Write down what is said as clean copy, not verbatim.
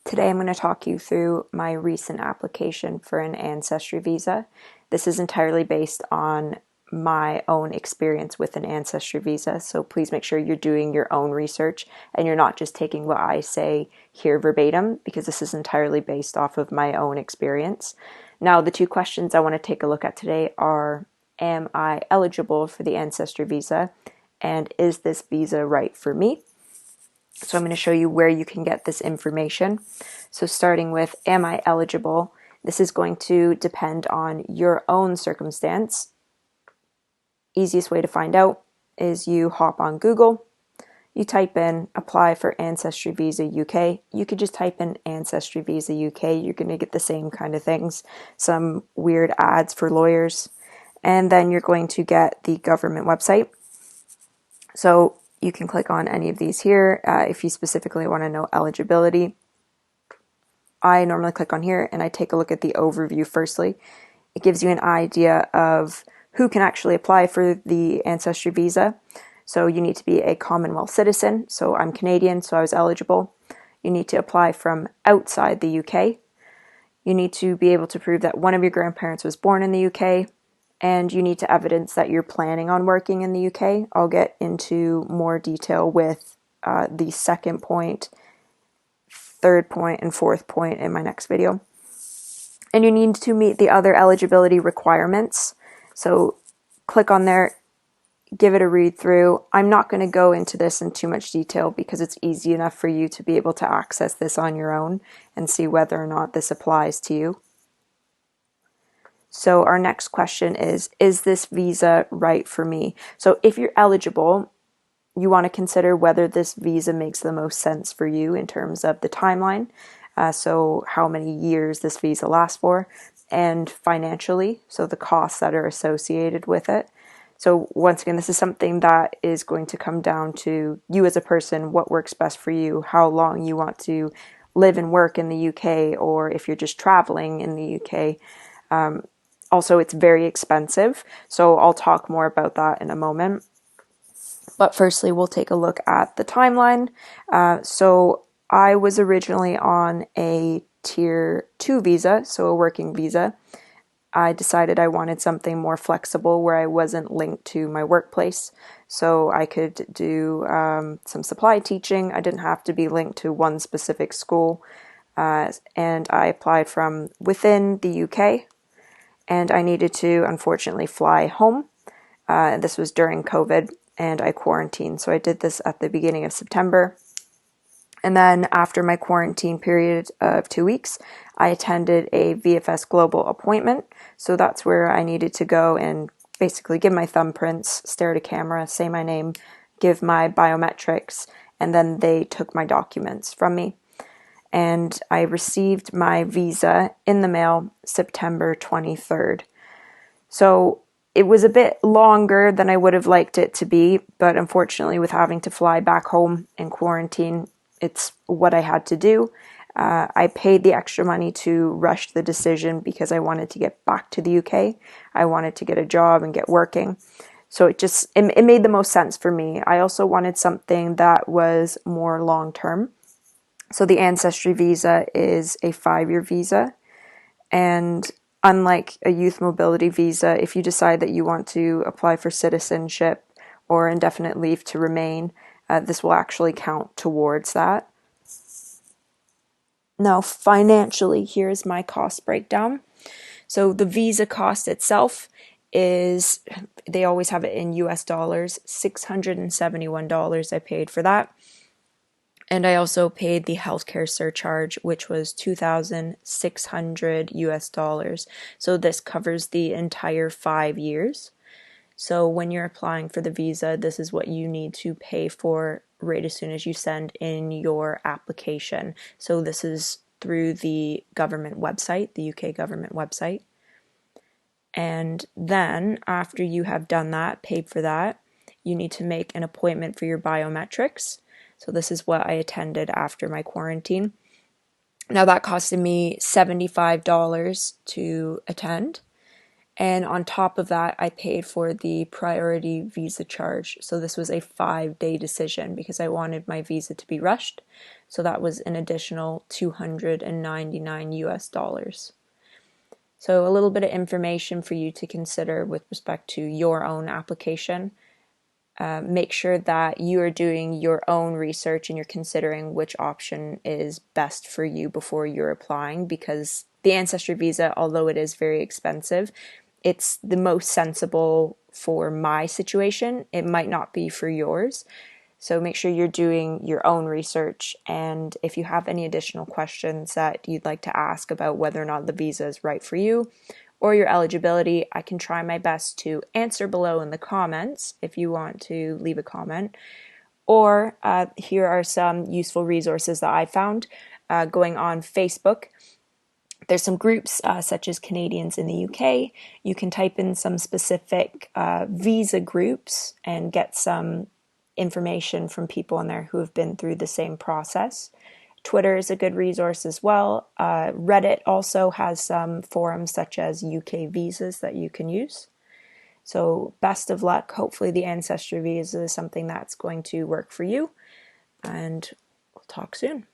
Today I'm going to talk you through my recent application for an Ancestry Visa. This is entirely based on my own experience with an Ancestry Visa, so please make sure you're doing your own research and you're not just taking what I say here verbatim, because this is entirely based off of my own experience. Now, the two questions I want to take a look at today are, am I eligible for the Ancestry Visa, and is this visa right for me? So I'm going to show you where you can get this information. So starting with, am I eligible? This is going to depend on your own circumstance. Easiest way to find out is you hop on Google, you type in apply for Ancestry Visa UK. You could just type in Ancestry Visa UK. You're going to get the same kind of things, some weird ads for lawyers, and then you're going to get the government website. So you can click on any of these here if you specifically want to know eligibility. I normally click on here and I take a look at the overview firstly. It gives you an idea of who can actually apply for the Ancestry Visa. So you need to be a Commonwealth citizen. So I'm Canadian, so I was eligible. You need to apply from outside the UK. You need to be able to prove that one of your grandparents was born in the UK. And you need to evidence that you're planning on working in the UK. I'll get into more detail with the second point, third point, and fourth point in my next video. And you need to meet the other eligibility requirements. So click on there, give it a read through. I'm not going to go into this in too much detail because it's easy enough for you to be able to access this on your own and see whether or not this applies to you. So our next question is this visa right for me? So if you're eligible, you want to consider whether this visa makes the most sense for you in terms of the timeline. So how many years this visa lasts for, and financially, so the costs that are associated with it. So once again, this is something that is going to come down to you as a person, what works best for you, how long you want to live and work in the UK, or if you're just traveling in the UK. Also, it's very expensive, so I'll talk more about that in a moment. But firstly, we'll take a look at the timeline. So I was originally on a Tier 2 visa, so a working visa. I decided I wanted something more flexible where I wasn't linked to my workplace, so I could do some supply teaching. I didn't have to be linked to one specific school, and I applied from within the UK. And I needed to, unfortunately, fly home. This was during COVID, and I quarantined. So I did this at the beginning of September. And then after my quarantine period of 2 weeks, I attended a VFS Global appointment. So that's where I needed to go and basically give my thumbprints, stare at a camera, say my name, give my biometrics, and then they took my documents from me. And I received my visa in the mail September 23rd. So it was a bit longer than I would have liked it to be, but unfortunately with having to fly back home in quarantine, it's what I had to do. I paid the extra money to rush the decision because I wanted to get back to the UK. I wanted to get a job and get working. So it made the most sense for me. I also wanted something that was more long-term. So the Ancestry Visa is a 5-year visa, and unlike a youth mobility visa, if you decide that you want to apply for citizenship or indefinite leave to remain, this will actually count towards that. Now, financially, here's my cost breakdown. So the visa cost itself is, they always have it in US dollars, $671 I paid for that. And I also paid the healthcare surcharge, which was $2,600 US dollars. So this covers the entire 5 years. So when you're applying for the visa, this is what you need to pay for right as soon as you send in your application. So this is through the government website, the UK government website. And then after you have done that, paid for that, you need to make an appointment for your biometrics. So this is what I attended after my quarantine. Now that costed me $75 to attend. And on top of that, I paid for the priority visa charge. So this was a 5-day decision because I wanted my visa to be rushed. So that was an additional $299 US. So a little bit of information for you to consider with respect to your own application. Make sure that you are doing your own research and you're considering which option is best for you before you're applying, because the Ancestry Visa, although it is very expensive, it's the most sensible for my situation. It might not be for yours. So make sure you're doing your own research, and if you have any additional questions that you'd like to ask about whether or not the visa is right for you or your eligibility, I can try my best to answer below in the comments if you want to leave a comment. Or here are some useful resources that I found going on Facebook. There's some groups such as Canadians in the UK. You can type in some specific visa groups and get some information from people in there who have been through the same process. Twitter is a good resource as well. Reddit also has some forums such as UK visas that you can use. So best of luck. Hopefully the Ancestry Visa is something that's going to work for you, and we'll talk soon.